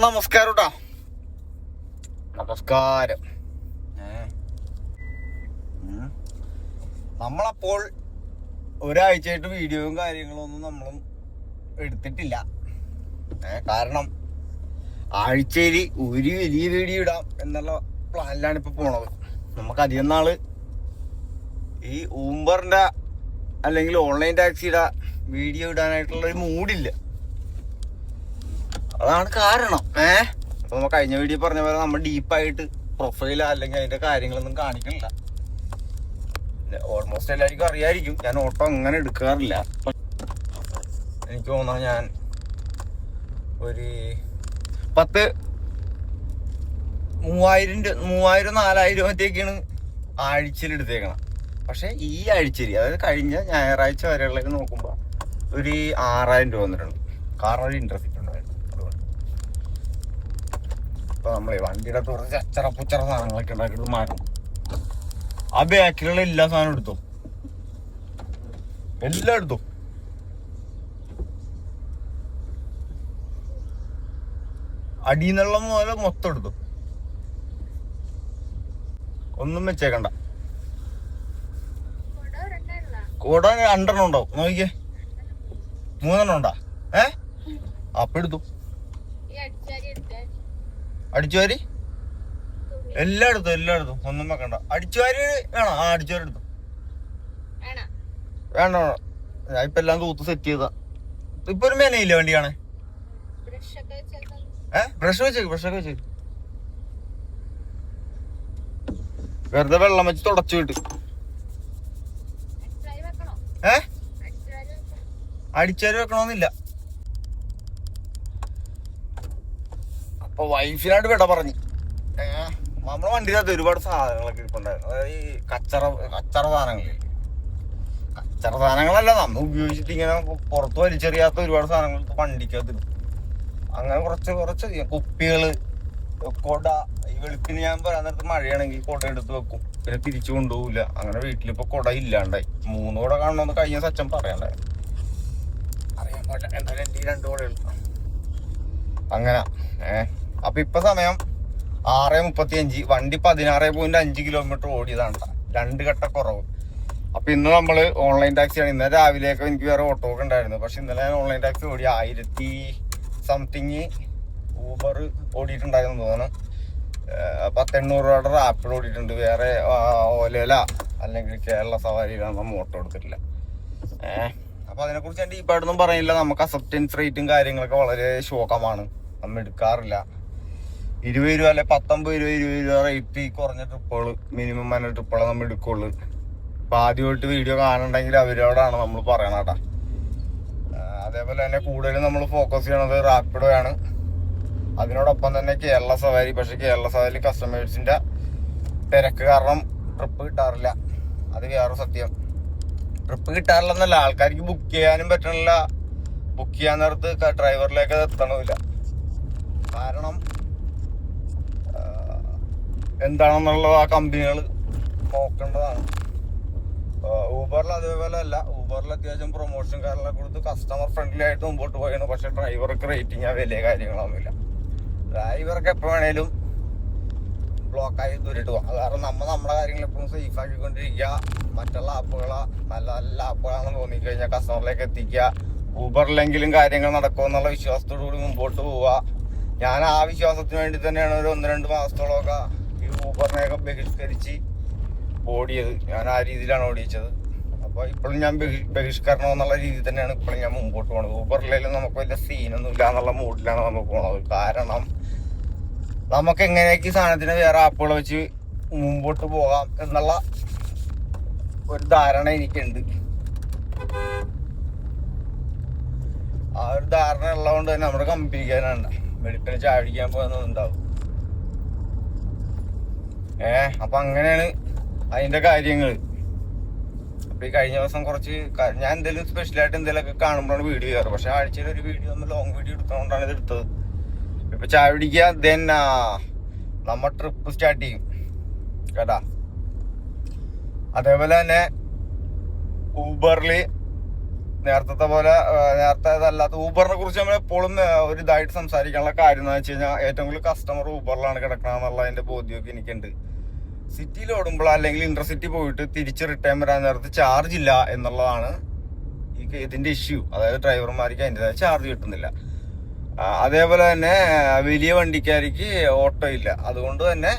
നമസ്കാരം കേട്ടോ. നമസ്കാരം. നമ്മളപ്പോൾ ഒരാഴ്ചയായിട്ട് വീഡിയോയും കാര്യങ്ങളും ഒന്നും നമ്മളും എടുത്തിട്ടില്ല. കാരണം ആഴ്ചയിൽ ഒരു വലിയ വീഡിയോ ഇടാം എന്നുള്ള പ്ലാനിലാണ് ഇപ്പൊ പോണത്. നമുക്ക് അധികം നാള് ഈ ഊബറിന്റെ അല്ലെങ്കിൽ ഓൺലൈൻ ടാക്സിയുടെ വീഡിയോ ഇടാനായിട്ടുള്ള ഒരു മൂഡില്ല. അതാണ് കാരണം. അപ്പൊ നമ്മൾ കഴിഞ്ഞ വീഡിയോ പറഞ്ഞ പോലെ നമ്മൾ ഡീപ്പായിട്ട് പ്രൊഫൈൽ അല്ലെങ്കിൽ അതിന്റെ കാര്യങ്ങളൊന്നും കാണിക്കണില്ല. ഓൾമോസ്റ്റ് എല്ലാവർക്കും അറിയായിരിക്കും ഞാൻ ഓട്ടോ അങ്ങനെ എടുക്കാറില്ല. എനിക്ക് തോന്നുന്നു ഞാൻ ഒരു 3000-4000 മറ്റേക്കാണ് ആഴ്ചയിൽ എടുത്തേക്കണം. പക്ഷെ ഈ ആഴ്ചയിൽ, അതായത് കഴിഞ്ഞ ഞായറാഴ്ച വരെയുള്ളത് നോക്കുമ്പോൾ ഒരു 6000 രൂപ വന്നിട്ടുണ്ട്. കാരണം ഒരു ഇൻട്രസ്റ്റ് ഉണ്ടായിരുന്നു. അപ്പൊ നമ്മളെ വണ്ടിയുടെ കുറച്ച് അച്ചറ പുച്ചറ സാധനങ്ങളൊക്കെ ഉണ്ടാക്കിയിട്ട് മാറ്റണം. ആ ബാക്കിലുള്ള എല്ലാ സാധനവും എടുത്തോ, എല്ലാം എടുത്തോ. അടിന്നുള്ള മുതൽ മൊത്തം എടുത്തു, ഒന്നും വെച്ചേക്കണ്ട. കൂടെ 2 ഉണ്ടാവും, നോക്കിക്കേ. 3 ഉണ്ടാ. അപ്പൊ എടുത്തു. അടിച്ചുവാരി എല്ലാം എടുത്തു, ഒന്നും വെക്കണ്ട. അടിച്ചുവാരി വേണോ? അടിച്ചുവാരി എടുത്തു. വേണ്ട, ഞാൻ ഇപ്പൊ എല്ലാം തൂത്ത് സെറ്റ് ചെയ്താ. ഇപ്പൊ ഒരു മെനയില്ല വണ്ടിയാണ്. ബ്രഷ് വെച്ചേക്ക്. വെറുതെ വെള്ളം വെച്ച് തുടച്ചു വിട്ട്. അടിച്ചാരി വെക്കണമെന്നില്ല. അപ്പൊ വൈഫിനായിട്ട് വിട പറഞ്ഞു. നമ്മളെ വണ്ടിയിലകത്ത് ഒരുപാട് സാധനങ്ങളൊക്കെ ഇരിപ്പുണ്ടായിരുന്നു. അതായത് ഈ കച്ചറ സാധനങ്ങളല്ല, നമ്മൾ ഉപയോഗിച്ചിട്ട് ഇങ്ങനെ പുറത്ത് വലിച്ചെറിയാത്ത ഒരുപാട് സാധനങ്ങൾ വണ്ടിക്കകത്ത്. അങ്ങനെ കുറച്ച് കുപ്പികള്, കൊട. ഈ വെളുപ്പിന് ഞാൻ പറയാൻ നേരത്ത് മഴയാണെങ്കിൽ കൊട എടുത്ത് വെക്കും, പിന്നെ തിരിച്ചു കൊണ്ടുപോകില്ല. അങ്ങനെ വീട്ടിലിപ്പോ കൊട ഇല്ലാണ്ടായി. 3 കൊട കാണണമെന്ന് കഴിഞ്ഞ സച്ചൻ പറയാണ്ടായി. അറിയാൻ പാടില്ല, എന്തായാലും എൻ്റെ 2 കൊടകൾ അങ്ങനെ. അപ്പൊ ഇപ്പൊ സമയം 6:35. വണ്ടി 16.5 കിലോമീറ്റർ ഓടിയതാണ്. 2 ഘട്ട കുറവ്. അപ്പൊ ഇന്ന് നമ്മള് ഓൺലൈൻ ടാക്സിയാണ്. ഇന്നലെ രാവിലെയൊക്കെ എനിക്ക് വേറെ ഓട്ടോ ഒക്കെ ഉണ്ടായിരുന്നു. പക്ഷെ ഇന്നലെ ഞാൻ ഓൺലൈൻ ടാക്സി ഓടി 1000 ഊബർ ഓടിയിട്ടുണ്ടായിരുന്നു തോന്നുന്നു. 800 രൂപയുടെ റാപ്പിഡ് ഓടിയിട്ടുണ്ട്. വേറെ ഓലയില അല്ലെങ്കിൽ കേരള സവാരിയിലാണ് നമ്മൾ ഓട്ടോ എടുത്തിട്ടില്ല. അപ്പൊ അതിനെക്കുറിച്ച് ഞാൻ ഡീപ്പായിട്ടൊന്നും പറയുന്നില്ല. നമുക്ക് അക്സെപ്റ്റൻസ് റേറ്റും കാര്യങ്ങളൊക്കെ വളരെ ശോകമാണ്. നമ്മൾ എടുക്കാറില്ല. 20 രൂപ അല്ലെ 19 രൂപ 20 രൂപ റേറ്റ് കുറഞ്ഞ ട്രിപ്പുകൾ, മിനിമം വന്ന ട്രിപ്പുകൾ നമ്മൾ എടുക്കുള്ളൂ. അപ്പൊ ആദ്യമായിട്ട് വീഡിയോ കാണുന്നുണ്ടെങ്കിൽ അവരോടാണ് നമ്മൾ പറയണം കേട്ടാ. അതേപോലെ തന്നെ കൂടുതലും നമ്മൾ ഫോക്കസ് ചെയ്യണത് റാപ്പിഡോയാണ്. അതിനോടൊപ്പം തന്നെ കേരള സവാരി. പക്ഷെ കേരള സവാരി കസ്റ്റമേഴ്സിന്റെ തിരക്ക് കാരണം ട്രിപ്പ് കിട്ടാറില്ല. അത് വേറെ സത്യം. ട്രിപ്പ് കിട്ടാറില്ലെന്നല്ല, ആൾക്കാർക്ക് ബുക്ക് ചെയ്യാനും പറ്റണില്ല. ബുക്ക് ചെയ്യാൻ നേരത്ത് ഡ്രൈവറിലേക്ക് എത്തണമില്ല. കാരണം എന്താണെന്നുള്ളത് ആ കമ്പനികൾ നോക്കേണ്ടതാണ്. ഊബറിൽ അതേപോലെ അല്ല. ഊബറിൽ അത്യാവശ്യം പ്രൊമോഷൻ കാര്യങ്ങളൊക്കെ കൊടുത്ത് കസ്റ്റമർ ഫ്രണ്ട്ലി ആയിട്ട് മുമ്പോട്ട് പോയാണ്. പക്ഷെ ഡ്രൈവർക്ക് റേറ്റിംഗ് വലിയ കാര്യങ്ങളൊന്നുമില്ല. ഡ്രൈവർക്ക് എപ്പോൾ വേണേലും ബ്ലോക്കായി ദൂരിട്ട് പോകാം. കാരണം നമ്മുടെ കാര്യങ്ങൾ എപ്പോഴും സേഫ് ആക്കിക്കൊണ്ടിരിക്കുക. മറ്റുള്ള ആപ്പുകളാ നല്ല ആപ്പുകളാണെന്ന് തോന്നിക്കഴിഞ്ഞാൽ കസ്റ്റമറിലേക്ക് എത്തിക്കുക. ഊബറിലെങ്കിലും കാര്യങ്ങൾ നടക്കുമെന്നുള്ള വിശ്വാസത്തോടു കൂടി മുമ്പോട്ട് പോവുക. ഞാൻ ആ വിശ്വാസത്തിന് വേണ്ടി തന്നെയാണ് ഒരു 1-2 മാസത്തോളമൊക്കെ ഈ ഊബറിനെയൊക്കെ ബഹിഷ്കരിച്ച് ഓടിയത്. ഞാൻ ആ രീതിയിലാണ് ഓടിച്ചത്. അപ്പോൾ ഇപ്പോഴും ഞാൻ ബഹിഷ്കരണം എന്നുള്ള രീതിയിൽ തന്നെയാണ് ഇപ്പോഴും ഞാൻ മുമ്പോട്ട് പോണത്. ഊബറിലെങ്കിലും നമുക്ക് വലിയ സീനൊന്നും ഇല്ല എന്നുള്ള മൂഡിലാണ് നമ്മൾ പോണത്. കാരണം നമുക്ക് എങ്ങനെയൊക്കെ ഈ സാധനത്തിന് വേറെ ആപ്പുകൾ വെച്ച് മുമ്പോട്ട് പോകാം എന്നുള്ള ഒരു ധാരണ എനിക്കുണ്ട്. ആ ഒരു ധാരണ ഉള്ളതുകൊണ്ട് തന്നെ നമ്മുടെ കമ്പനിക്കാനാണ് വെളുപ്പിന് ചാടിക്കാൻ പോകുന്നുണ്ടാവും. അപ്പൊ അങ്ങനെയാണ് അതിന്റെ കാര്യങ്ങൾ. അപ്പൊ ഈ കഴിഞ്ഞ ദിവസം കുറച്ച് ഞാൻ എന്തെങ്കിലും സ്പെഷ്യലായിട്ട് എന്തെങ്കിലുമൊക്കെ കാണുമ്പോഴാണ് വീഡിയോ ചെയ്യാറ്. പക്ഷെ ആഴ്ചയിൽ ഒരു വീഡിയോ, ഒന്ന് ലോങ് വീഡിയോ എടുക്കുന്നതുകൊണ്ടാണ് ഇത് എടുത്തത്. ഇപ്പൊ ചായ പിടിക്കുക, ദെൻ നമ്മ ട്രിപ്പ് സ്റ്റാർട്ട് ചെയ്യും കേട്ടാ. അതേപോലെ തന്നെ ഊബറിൽ നേരത്തെ പോലെ നേരത്തെ അതല്ലാത്ത ഊബറിനെ കുറിച്ച് നമ്മൾ എപ്പോഴും ഒരു ഇതായിട്ട് സംസാരിക്കാനുള്ള കാര്യം എന്ന് വെച്ച് കഴിഞ്ഞാൽ ഏറ്റവും കൂടുതൽ കസ്റ്റമർ ഊബറിലാണ് കിടക്കണമെന്നുള്ളതിന്റെ ബോധ്യമൊക്കെ എനിക്കുണ്ട്. സിറ്റിയിൽ ഓടുമ്പോൾ അല്ലെങ്കിൽ ഇന്റർസിറ്റി പോയിട്ട് തിരിച്ച് റിട്ടേൺ വരാൻ നേരത്ത് ചാർജ് ഇല്ല എന്നുള്ളതാണ് ഇതിന്റെ ഇഷ്യൂ. അതായത് ഡ്രൈവർമാർക്ക് അതിൻ്റെതായ ചാർജ് കിട്ടുന്നില്ല. അതേപോലെ തന്നെ വലിയ വണ്ടിക്കാർക്ക് ഓട്ടോ ഇല്ല. അതുകൊണ്ട് തന്നെ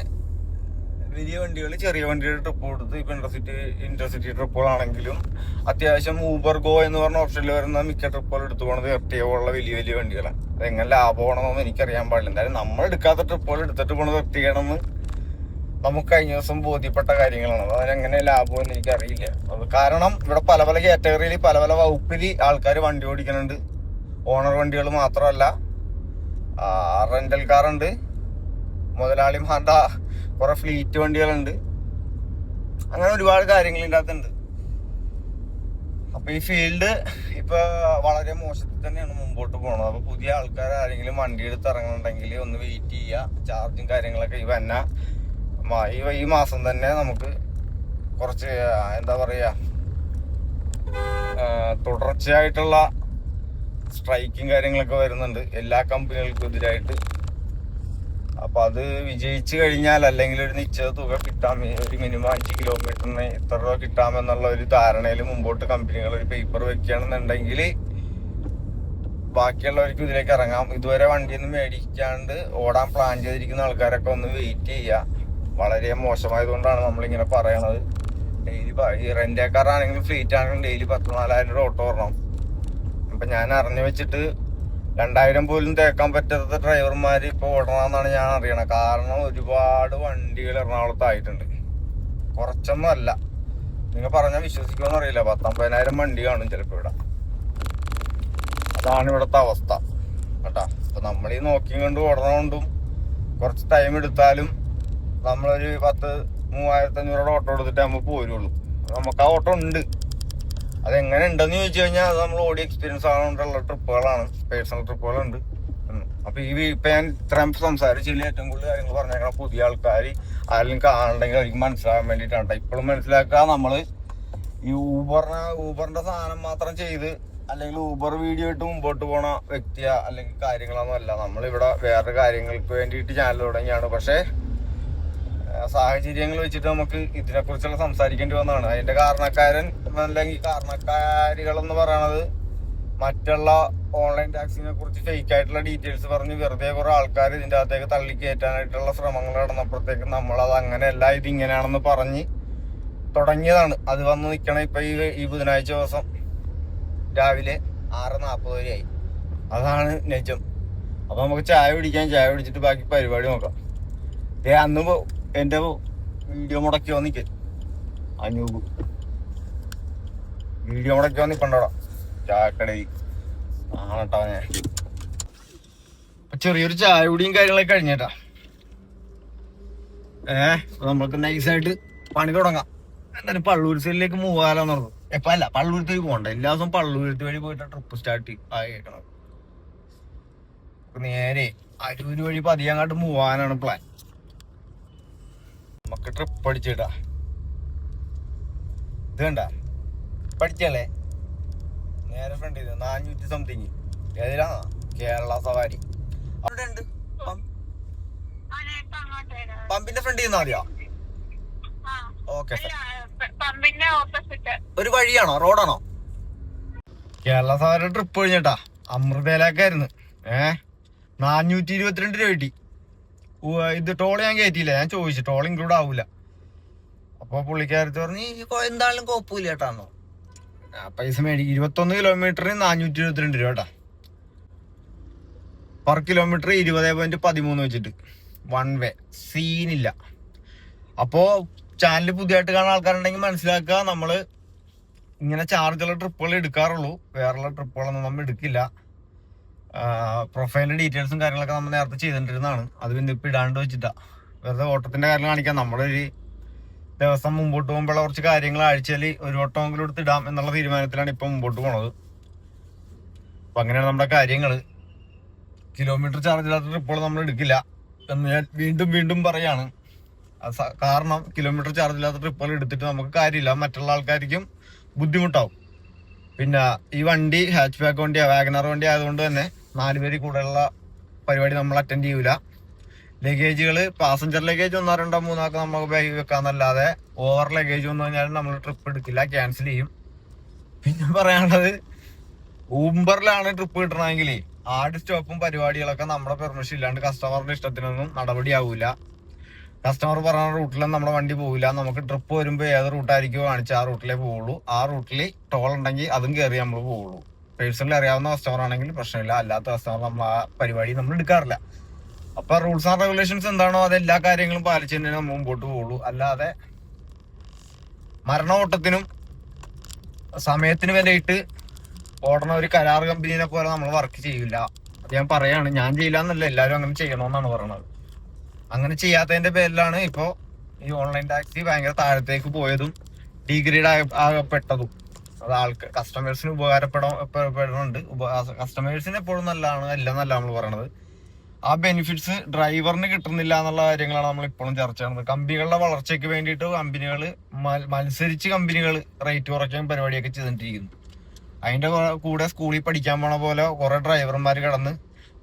വലിയ വണ്ടികൾ ചെറിയ വണ്ടിയുടെ ട്രിപ്പ് കൊടുത്ത് ഇപ്പൊ ഇന്റർസിറ്റി ട്രിപ്പുകളാണെങ്കിലും അത്യാവശ്യം ഊബർ ഗോ എന്ന് പറഞ്ഞ ഓപ്ഷനിൽ വരുന്ന മിക്ക ട്രിപ്പുകൾ എടുത്തു പോകുന്നത് എർട്ടിഗ പോലുള്ള വലിയ വലിയ വണ്ടികളാണ്. അതെങ്ങനെ ലാഭമാണെന്നൊന്നും എനിക്കറിയാൻ പാടില്ല. എന്തായാലും നമ്മൾ എടുക്കാത്ത ട്രിപ്പുകൾ എടുത്തിട്ട് പോകുന്നത് എർട്ടിഗയാണെന്ന് നമുക്ക് കഴിഞ്ഞ ദിവസം ബോധ്യപ്പെട്ട കാര്യങ്ങളാണ്. അതെങ്ങനെ ലാഭമെന്ന് എനിക്കറിയില്ല. അത് കാരണം ഇവിടെ പല പല കാറ്റഗറിയിൽ പല പല വകുപ്പിൽ ആൾക്കാർ വണ്ടി ഓടിക്കുന്നുണ്ട്. ഓണർ വണ്ടികൾ മാത്രമല്ല, റെന്റൽ കാറുണ്ട്, മുതലാളിമാരുടെ കുറെ ഫ്ലീറ്റ് വണ്ടികളുണ്ട്. അങ്ങനെ ഒരുപാട് കാര്യങ്ങൾ ഇതിൻ്റെ അകത്തുണ്ട്. അപ്പൊ ഈ ഫീൽഡ് ഇപ്പൊ വളരെ മോശത്തിൽ തന്നെയാണ് മുമ്പോട്ട് പോണത്. അപ്പൊ പുതിയ ആൾക്കാർ ആരെങ്കിലും വണ്ടി എടുത്ത് ഇറങ്ങുന്നുണ്ടെങ്കിൽ ഒന്ന് വെയിറ്റ് ചെയ്യുക. ചാർജും കാര്യങ്ങളൊക്കെ ഈ മാസം തന്നെ നമുക്ക് കുറച്ച് എന്താ പറയാ തുടർച്ചയായിട്ടുള്ള സ്ട്രൈക്കും കാര്യങ്ങളൊക്കെ വരുന്നുണ്ട് എല്ലാ കമ്പനികൾക്കും എതിരായിട്ട്. അപ്പൊ അത് വിജയിച്ചു കഴിഞ്ഞാൽ അല്ലെങ്കിൽ ഒരു നിശ്ചിത തുക കിട്ടാം, ഒരു മിനിമം 5 കിലോമീറ്ററിന് ഇത്ര രൂപ കിട്ടാമെന്നുള്ള ഒരു ധാരണയിൽ മുമ്പോട്ട് കമ്പനികൾ ഒരു പേപ്പർ വെക്കുകയാണെന്നുണ്ടെങ്കിൽ ബാക്കിയുള്ളവർക്ക് ഇതിലേക്ക് ഇറങ്ങാം. ഇതുവരെ വണ്ടിയൊന്നും മേടിക്കാണ്ട് ഓടാൻ പ്ലാൻ ചെയ്തിരിക്കുന്ന ആൾക്കാരൊക്കെ ഒന്ന് വെയിറ്റ് ചെയ്യുക. വളരെ മോശമായതുകൊണ്ടാണ് നമ്മളിങ്ങനെ പറയണത്. ഡെയിലി ഈ റെന്റേക്കാരാണെങ്കിലും ഫ്ലീറ്റ് ആണെങ്കിലും ഡെയിലി 14,000 രൂപ ഓട്ടോ ഓടണം. അപ്പൊ ഞാൻ അറിഞ്ഞു വെച്ചിട്ട് 2,000 പോലും തേക്കാൻ പറ്റാത്ത ഡ്രൈവർമാർ ഇപ്പൊ ഓടണമെന്നാണ് ഞാൻ അറിയണത്. കാരണം ഒരുപാട് വണ്ടികൾ എറണാകുളത്തായിട്ടുണ്ട്. കുറച്ചൊന്നും അല്ല, നിങ്ങൾ പറഞ്ഞാൽ വിശ്വസിക്കുമെന്ന് അറിയില്ല. 19,000 വണ്ടി കാണും ചിലപ്പോ ഇവിടെ. അതാണ് ഇവിടുത്തെ അവസ്ഥ കേട്ടാ. അപ്പൊ നമ്മൾ ഈ നോക്കിയും കൊണ്ട് ഓടണോണ്ടും കുറച്ച് ടൈം എടുത്താലും നമ്മളൊരു 10,000-3,500 ഓട്ടോ എടുത്തിട്ട് നമ്മൾ പോരുള്ളൂ. നമുക്ക് ആ ഓട്ടോ ഉണ്ട്. അതെങ്ങനെ ഉണ്ടെന്ന് ചോദിച്ചു കഴിഞ്ഞാൽ അത് നമ്മൾ ഓടി എക്സ്പീരിയൻസ് ആണോണ്ടുള്ള ട്രിപ്പുകളാണ്, പേഴ്സണൽ ട്രിപ്പുകളുണ്ട്. അപ്പൊ ഇപ്പൊ ഞാൻ ഇത്രയും സംസാരിച്ചില്ല. ഏറ്റവും കൂടുതൽ കാര്യങ്ങൾ പറഞ്ഞേക്കണം പുതിയ ആൾക്കാർ ആരെങ്കിലും കാണണ്ടെങ്കിൽ അവർക്ക് മനസ്സിലാകാൻ വേണ്ടിയിട്ടാണ്. ഇപ്പോഴും മനസ്സിലാക്കുക, നമ്മള് ഈ ഊബറിന്റെ സാധനം മാത്രം ചെയ്ത് അല്ലെങ്കിൽ ഊബർ വീഡിയോ ഇട്ട് മുമ്പോട്ട് പോണ വ്യക്തിയാ അല്ലെങ്കിൽ കാര്യങ്ങളൊന്നും അല്ല. നമ്മളിവിടെ വേറെ കാര്യങ്ങൾക്ക് വേണ്ടിയിട്ട് ചാനൽ തുടങ്ങിയാണ്. പക്ഷെ സാഹചര്യങ്ങൾ വെച്ചിട്ട് നമുക്ക് ഇതിനെക്കുറിച്ചുള്ള സംസാരിക്കേണ്ടി വന്നതാണ്. അതിന്റെ കാരണക്കാരൻ അല്ലെങ്കിൽ കാരണക്കാരികൾ എന്ന് പറയണത് മറ്റുള്ള ഓൺലൈൻ ടാക്സിനെ കുറിച്ച് ഫേക്ക് ആയിട്ടുള്ള ഡീറ്റെയിൽസ് പറഞ്ഞ് വെറുതെ കുറെ ആൾക്കാർ ഇതിന്റെ അകത്തേക്ക് തള്ളിക്കയറ്റാനായിട്ടുള്ള ശ്രമങ്ങൾ നടന്നപ്പോഴത്തേക്ക് നമ്മളത് അങ്ങനെയല്ല, ഇത് ഇങ്ങനെയാണെന്ന് പറഞ്ഞ് തുടങ്ങിയതാണ്. അത് വന്ന് നിൽക്കണം ഇപ്പൊ ഈ ബുധനാഴ്ച ദിവസം രാവിലെ 6:40 വരെയായി. അതാണ് നിജം. അപ്പൊ നമുക്ക് ചായ പിടിച്ചിട്ട് ബാക്കി പരിപാടി നോക്കാം. അന്ന് എന്റെ വീഡിയോ മുടക്കി വന്നിക്ക് അനൂപ് വീഡിയോ മുടക്കി വന്നിപ്പണ്ടോടാ ചായക്കടയിൽ ആണട്ടാ. ഞാൻ ചെറിയൊരു ചായ കുടിയും കാര്യങ്ങളൊക്കെ കഴിഞ്ഞേട്ടാ. നമ്മൾക്ക് നൈസായിട്ട് പണി തുടങ്ങാം. എന്തായാലും പള്ളൂരുത്തേക്ക് മൂവാലോന്ന് പറഞ്ഞു. എപ്പ അല്ല, പള്ളൂരത്തേക്ക് പോകണ്ട. എല്ലാ ദിവസവും പള്ളൂരത്ത് വഴി പോയിട്ട് ട്രിപ്പ് സ്റ്റാർട്ട് ആയിക്കണം. നേരെ അരൂര് വഴി പതിയങ്ങാട്ട് മൂവാനാണ് പ്ലാൻ. നമുക്ക് ട്രിപ്പ് അടിച്ചിട്ടാ. ഇത് കണ്ട പഠിച്ചല്ലേ നേരെ ഫ്രണ്ട് ചെയ്ത് 400 സംതിങ്. ഏതിലാ? കേരള സവാരി. അവിടെ ഉണ്ട് പമ്പിന്റെ ഫ്രണ്ട് ചെയ്യുന്ന മതിയോ? Okay sir. ഒരു വഴിയാണോ, റോഡാണോ? കേരള സവാരി ട്രിപ്പ് കഴിഞ്ഞിട്ടാ അമൃതയിലേക്കായിരുന്നു. 422 രൂപ കിട്ടി. ഇത് ടോൾ ഞാൻ കയറ്റിയില്ല. ഞാൻ ചോദിച്ചു, ടോൾ ഇൻക്ലൂഡ് ആവൂല. അപ്പൊ പുള്ളിക്കാരത്ത് പറഞ്ഞ് എന്തായാലും കുഴപ്പമില്ല കേട്ടാന്നോ. പൈസ മേടിക്കും. 21 കിലോമീറ്ററിന് 422 രൂപ കേട്ടാ. പെർ കിലോമീറ്റർ 20.13 വെച്ചിട്ട് 1 വേ. സീനില്ല. അപ്പോ ചാനൽ പുതിയതായിട്ട് കാണുന്ന ആൾക്കാരുണ്ടെങ്കിൽ മനസ്സിലാക്കുക, നമ്മള് ഇങ്ങനെ ചാർജുള്ള ട്രിപ്പുകൾ എടുക്കാറുള്ളൂ. വേറെയുള്ള ട്രിപ്പുകളൊന്നും നമ്മൾ എടുക്കില്ല. പ്രൊഫൈലിന്റെ ഡീറ്റെയിൽസും കാര്യങ്ങളൊക്കെ നമ്മൾ നേരത്തെ ചെയ്തിട്ടിരുന്നതാണ്. അത് പിന്നെ ഇപ്പൊ ഇടാണ്ട് വെച്ചിട്ടാ. വെറുതെ ഓട്ടത്തിന്റെ കാര്യം കാണിക്കാം. നമ്മളൊരു ദിവസം മുമ്പോട്ട് പോകുമ്പോഴുള്ള കുറച്ച് കാര്യങ്ങൾ ആഴ്ചയിൽ ഒരു ഓട്ടമെങ്കിലും എടുത്ത് ഇടാം എന്നുള്ള തീരുമാനത്തിലാണ് ഇപ്പൊ മുമ്പോട്ട് പോണത്. അപ്പൊ അങ്ങനെയാണ് നമ്മുടെ കാര്യങ്ങള്. കിലോമീറ്റർ ചാർജ് ഇല്ലാത്ത ട്രിപ്പുകൾ നമ്മൾ എടുക്കില്ല എന്ന് ഞാൻ വീണ്ടും പറയാണ്. കാരണം കിലോമീറ്റർ ചാർജ് ഇല്ലാത്ത ട്രിപ്പുകൾ എടുത്തിട്ട് നമുക്ക് കാര്യമില്ല, മറ്റുള്ള ആൾക്കാർക്കും ബുദ്ധിമുട്ടാവും. പിന്നെ ഈ വണ്ടി ഹാച്ച് ബാക്ക് വണ്ടിയാ, വാഗനർ വണ്ടി ആയതുകൊണ്ട് തന്നെ 4 പേര് കൂടുതലുള്ള പരിപാടി നമ്മൾ അറ്റൻഡ് ചെയ്യൂല. ലഗേജുകൾ പാസഞ്ചർ ലഗേജ് 1, 2, 3 നമുക്ക് ബാഗ് വെക്കാന്നല്ലാതെ ഓവർ ലഗേജ് വന്നു കഴിഞ്ഞാൽ നമ്മൾ ട്രിപ്പ് എടുക്കില്ല, ക്യാൻസൽ ചെയ്യും. പിന്നെ പറയാനുള്ളത്, ഊബറിലാണ് ട്രിപ്പ് കിട്ടണമെങ്കിൽ ആഡ് സ്റ്റോപ്പും പരിപാടികളൊക്കെ നമ്മുടെ പെർമിഷൻ ഇല്ലാണ്ട് കസ്റ്റമറുടെ ഇഷ്ടത്തിനൊന്നും നടപടിയാവൂല. കസ്റ്റമർ പറയുന്ന റൂട്ടിലൊന്നും നമ്മുടെ വണ്ടി പോകില്ല. നമുക്ക് ട്രിപ്പ് വരുമ്പോൾ ഏത് റൂട്ടായിരിക്കും കാണിച്ചാൽ ആ റൂട്ടിലേ പോവുള്ളൂ. ആ റൂട്ടിൽ ടോൾ ഉണ്ടെങ്കിൽ അതും കയറി നമ്മൾ പോവുള്ളൂ. പേഴ്സണലി അറിയാവുന്ന കസ്റ്റമർ ആണെങ്കിൽ പ്രശ്നമില്ല, അല്ലാത്ത കസ്റ്റമർ നമ്മൾ ആ പരിപാടി നമ്മൾ എടുക്കാറില്ല. അപ്പൊ റൂൾസ് ആൻഡ് റെഗുലേഷൻസ് എന്താണോ അത് എല്ലാ കാര്യങ്ങളും പാലിച്ചു തന്നെ നമ്മൾ മുമ്പോട്ട് പോവുള്ളൂ. അല്ലാതെ മരണോട്ടത്തിനും സമയത്തിന് വിലയിട്ട് ഓടണ ഒരു കരാർ കമ്പനീനെ പോലെ നമ്മൾ വർക്ക് ചെയ്യില്ല. അത് ഞാൻ പറയാണ്, ഞാൻ ചെയ്യില്ല എന്നല്ല, എല്ലാവരും അങ്ങനെ ചെയ്യണമെന്നാണ് പറയണത്. അങ്ങനെ ചെയ്യാത്തതിന്റെ പേരിലാണ് ഇപ്പോ ഈ ഓൺലൈൻ ടാക്സി ഭയങ്കര താഴത്തേക്ക് പോയതും ഡീഗ്രേഡ് ആകപ്പെട്ടതും. അത് കസ്റ്റമേഴ്സിന് ഉപകാരപ്പെടുന്നുണ്ട്. കസ്റ്റമേഴ്സിന് എപ്പോഴും നല്ലതാണ്, എല്ലാം നല്ല നമ്മൾ പറയണത്. ആ ബെനിഫിറ്റ്സ് ഡ്രൈവറിന് കിട്ടുന്നില്ല എന്നുള്ള കാര്യങ്ങളാണ് നമ്മൾ ഇപ്പോഴും ചർച്ച ചെയ്യുന്നത്. കമ്പനികളുടെ വളർച്ചയ്ക്ക് വേണ്ടിയിട്ട് കമ്പനികൾ മത്സരിച്ച് കമ്പനികൾ റേറ്റ് കുറയ്ക്കാൻ പരിപാടിയൊക്കെ ചെയ്തിട്ടിരിക്കുന്നു. അതിന്റെ കൂടെ സ്കൂളിൽ പഠിക്കാൻ പോണ പോലെ കുറെ ഡ്രൈവർമാർ കിടന്ന്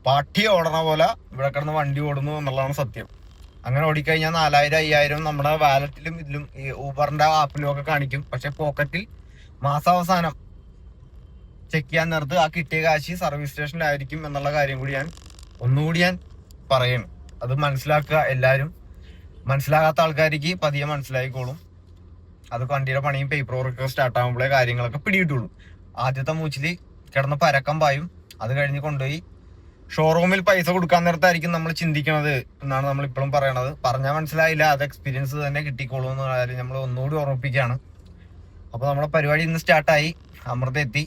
പാട്ടി ഓടണ പോലെ ഇവിടെ കിടന്ന് വണ്ടി ഓടുന്നു എന്നുള്ളതാണ് സത്യം. അങ്ങനെ ഓടിക്കഴിഞ്ഞാൽ 4000, 5000 നമ്മുടെ വാലറ്റിലും ഇതിലും ഈ ഊബറിന്റെ ആപ്പിലും ഒക്കെ കാണിക്കും. പക്ഷെ പോക്കറ്റിൽ മാസാവസാനം ചെക്ക് ചെയ്യാൻ നേരത്ത് ആ കിട്ടിയ കാശ് സർവീസ് സ്റ്റേഷനിലായിരിക്കും എന്നുള്ള കാര്യം കൂടി ഒന്നുകൂടി ഞാൻ പറയണം. അത് മനസ്സിലാക്കുക എല്ലാവരും. മനസ്സിലാകാത്ത ആൾക്കാർക്ക് പതിയെ മനസ്സിലായിക്കോളും. അത് വണ്ടിയുടെ പണിയും പേപ്പർ വർക്കൊക്കെ സ്റ്റാർട്ട് ആകുമ്പോഴേ കാര്യങ്ങളൊക്കെ പിടികിട്ടുള്ളൂ. ആദ്യത്തെ മൂച്ചില് കിടന്ന് പരക്കം പായും. അത് കഴിഞ്ഞ് കൊണ്ടുപോയി ഷോറൂമിൽ പൈസ കൊടുക്കാൻ നേരത്തായിരിക്കും നമ്മൾ ചിന്തിക്കണത് എന്നാണ് നമ്മൾ ഇപ്പോഴും പറയണത്. പറഞ്ഞാൽ മനസ്സിലായില്ല, അത് എക്സ്പീരിയൻസ് തന്നെ കിട്ടിക്കോളൂ എന്ന കാര്യം നമ്മൾ ഒന്നുകൂടി ഓർമ്മിപ്പിക്കുകയാണ്. അപ്പൊ നമ്മുടെ പരിപാടി ഇന്ന് സ്റ്റാർട്ടായി, അമൃത എത്തി.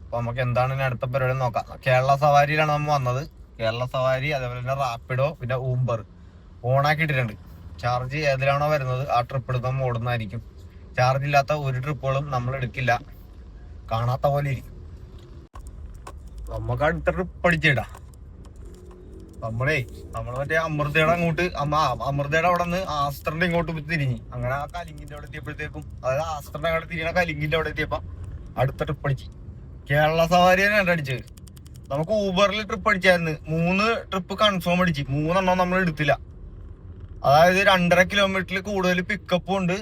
അപ്പൊ നമുക്ക് എന്താണ് ഇനി അടുത്ത പരിപാടി നോക്കാം. കേരള സവാരിയിലാണ് നമ്മൾ വന്നത്. കേരള സവാരി, അതേപോലെ തന്നെ റാപ്പിഡോ, പിന്നെ ഊബർ ഓണാക്കിയിട്ടുണ്ട്. ചാർജ് ഏതിലാണോ വരുന്നത് ആ ട്രിപ്പ് എടുത്ത് നമ്മൾ ഓടുന്നതായിരിക്കും. ചാർജ് ഇല്ലാത്ത ഒരു ട്രിപ്പുകളും നമ്മൾ എടുക്കില്ല, കാണാത്ത പോലെ ഇരിക്കും. നമുക്ക് അടുത്ത ട്രിപ്പ് അടിച്ചിടാം. നമ്മള് മറ്റേ അമൃതയുടെ അങ്ങോട്ട് അമൃതയുടെ അവിടെ നിന്ന് ആസ്ത്രന്റെ ഇങ്ങോട്ട് തിരിഞ്ഞ് അങ്ങനെ ആ കലിങ്ങിന്റെ അവിടെ എത്തിയപ്പോഴത്തേക്കും, അതായത് ആസ്ത്രന്റെ അവിടെ തിരിഞ്ഞ കലിങ്ങിന്റെ അവിടെ എത്തിയപ്പോ അടുത്ത ട്രിപ്പ് അടിച്ച് കേരള സവാരിയാണ് അടിച്ചത്. നമുക്ക് ഊബറിൽ ട്രിപ്പ് അടിച്ചായിരുന്നു. 3 ട്രിപ്പ് കൺഫേം അടിച്ച്, 3 നമ്മൾ എടുത്തില്ല. അതായത് 2.5 കിലോമീറ്ററിൽ കൂടുതൽ പിക്കപ്പും ഉണ്ട്.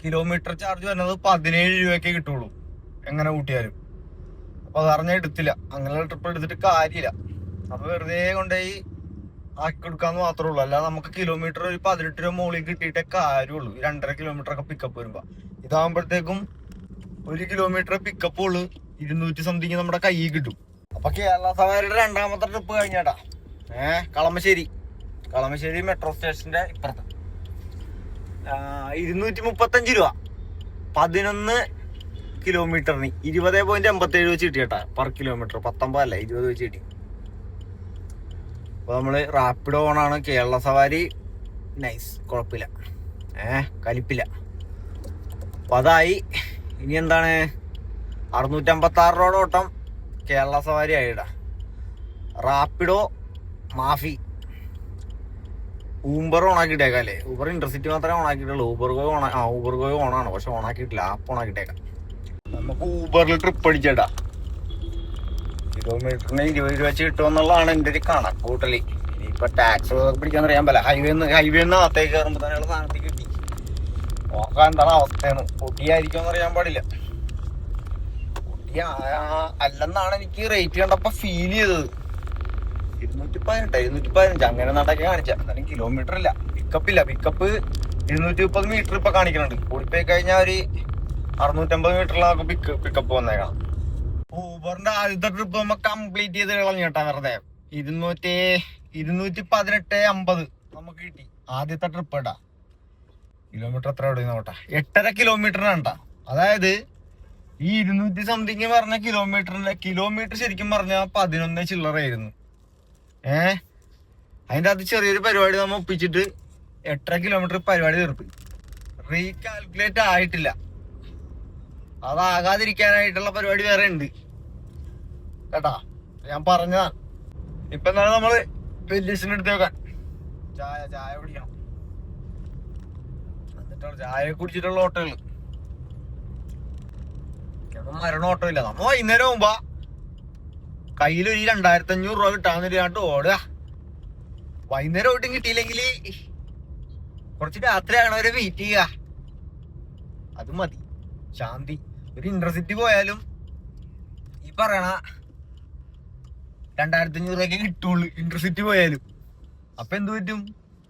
കിലോമീറ്റർ ചാർജ് വരുന്നത് 17 രൂപയ്ക്കേ കിട്ടുള്ളൂ എങ്ങനെ കൂട്ടിയാലും. അപ്പൊ അത് പറഞ്ഞാൽ എടുത്തില്ല. അങ്ങനെയുള്ള ട്രിപ്പ് എടുത്തിട്ട് കാര്യമില്ല. അപ്പൊ വെറുതെ കൊണ്ടുപോയി ആക്കി കൊടുക്കാന്ന് മാത്രമേ ഉള്ളൂ. അല്ലാതെ നമുക്ക് കിലോമീറ്റർ ഒരു 18 രൂപ മുകളിൽ കിട്ടിയിട്ടേ കാര്യമുള്ളൂ. 2.5 കിലോമീറ്റർ ഒക്കെ പിക്കപ്പ് വരുമ്പോ. ഇതാകുമ്പോഴത്തേക്കും 1 കിലോമീറ്റർ പിക്കപ്പ് ഉള്ളു, 200 സംതിങ് നമ്മുടെ കയ്യിൽ കിട്ടും. അപ്പൊ കേരള സവാരിയുടെ 2ാമത്തെ ട്രിപ്പ് കഴിഞ്ഞാട്ടാ കളമശ്ശേരി മെട്രോ സ്റ്റേഷന്റെ ഇപ്പുറത്ത് 235 രൂപ 11 കിലോമീറ്ററിന് 20.87 വെച്ച് കിട്ടിയേട്ടാ പെർ കിലോമീറ്റർ. 19 അല്ല 20 വെച്ച് കിട്ടി. അപ്പൊ നമ്മള് റാപ്പിഡോ ഓണാണ്. കേരള സവാരി നൈസ്, കുഴപ്പമില്ല, കലിപ്പില്ല. അപ്പൊ അതായി. ഇനി എന്താണ്, 656 രൂപയുടെ ഓട്ടം കേരള സവാരി ആയിടാ. റാപ്പിഡോ, മാഫി, ഊബർ ഓണാക്കിയിട്ടേക്കാം അല്ലേ. ഊബർ ഇന്റർസിറ്റി മാത്രമേ ഓണാക്കിയിട്ടുള്ളൂ. ഊബർ ഗോയ് ഓണാണ്, പക്ഷെ ഓണാക്കിയിട്ടില്ല. ആപ്പ് ഓണാക്കിയിട്ടേക്കാം. നമുക്ക് ഊബറിൽ ട്രിപ്പ് അടിച്ചേട്ടാ. കിലോമീറ്ററിന് 20 രൂപ വെച്ച് കിട്ടുമെന്നുള്ളതാണ് എൻ്റെ ഒരു കണക്ക് കൂട്ടല്. ഇനിയിപ്പൊ ടാക്സ് പിടിക്കാൻ അറിയാൻ പറ്റില്ല. ഹൈവേന്ന് അകത്തേക്ക് കയറുമ്പോ തന്നെയുള്ള സാധനത്തിൽ കിട്ടി. നോക്കാൻ എന്താണ് അവസ്ഥയെന്ന്. പൊട്ടിയായിരിക്കുമെന്ന് അറിയാൻ പാടില്ല. അല്ലെന്നാണ് എനിക്ക് റേറ്റ് കണ്ടപ്പോ ഫീൽ ചെയ്തത്. 215 അങ്ങനെ നടക്കെ കാണിച്ച. എന്നാലും കിലോമീറ്റർ ഇല്ല, പിക്കപ്പ് 230 മീറ്റർ ഇപ്പൊ കാണിക്കുന്നുണ്ട്. കൂടിപ്പോയി കഴിഞ്ഞാൽ ഒരു 650 മീറ്ററിലാണ് പിക്കപ്പ് വന്നേക്കണം. ഊബറിന്റെ ആദ്യത്തെ ട്രിപ്പ് നമ്മ കംപ്ലീറ്റ് ചെയ്ത് കളഞ്ഞു കേട്ടാ. വെറുതെ 218.50 നമുക്ക് കിട്ടി ആദ്യത്തെ ട്രിപ്പ് കേട്ടാ. കിലോമീറ്റർ എത്ര എവിടെ നോട്ടാ, 8.5 കിലോമീറ്ററിനാണ് കേട്ടാ. അതായത് ഈ 200 സംതിങ് പറഞ്ഞ കിലോമീറ്റർ ശരിക്കും പറഞ്ഞ 11 ചില്ലറയായിരുന്നു. അതിന്റെ അത് ചെറിയൊരു പരിപാടി നമ്മ ഒപ്പിച്ചിട്ട് 8.5 കിലോമീറ്റർ പരിപാടി തീർത്ത്. റീകാൽക്കുലേറ്റ് ആയിട്ടില്ല. അതാകാതിരിക്കാനായിട്ടുള്ള പരിപാടി വേറെ ഉണ്ട് കേട്ടാ, ഞാൻ പറഞ്ഞതാ. ഇപ്പൊ എന്നാലും നമ്മള് വെല്ലിസിന് എടുത്ത് വെക്കാൻ ചായ കുടിക്കണം. എന്നിട്ടുള്ള ചായ കുടിച്ചിട്ടുള്ള ഹോട്ടലുകൾ മരണ ഓട്ടോ ഇല്ല. നമ്മ വൈകുന്നേരം പോകുമ്പോ കയ്യിലൊരു 2500 രൂപ കിട്ടാന്നിട്ട് ഓടുക. വൈകുന്നേരം ഓട്ടും കിട്ടിയില്ലെങ്കിൽ കുറച്ച് രാത്രി ആകണവരെ വെയിറ്റ് ചെയ്യുക. അത് മതി ശാന്തി. ഒരു ഇന്റർസിറ്റി പോയാലും ഈ പറയണ 2500 രൂപയ്ക്ക് കിട്ടുള്ളൂ ഇന്റർസിറ്റി പോയാലും. അപ്പൊ എന്ത് പറ്റും?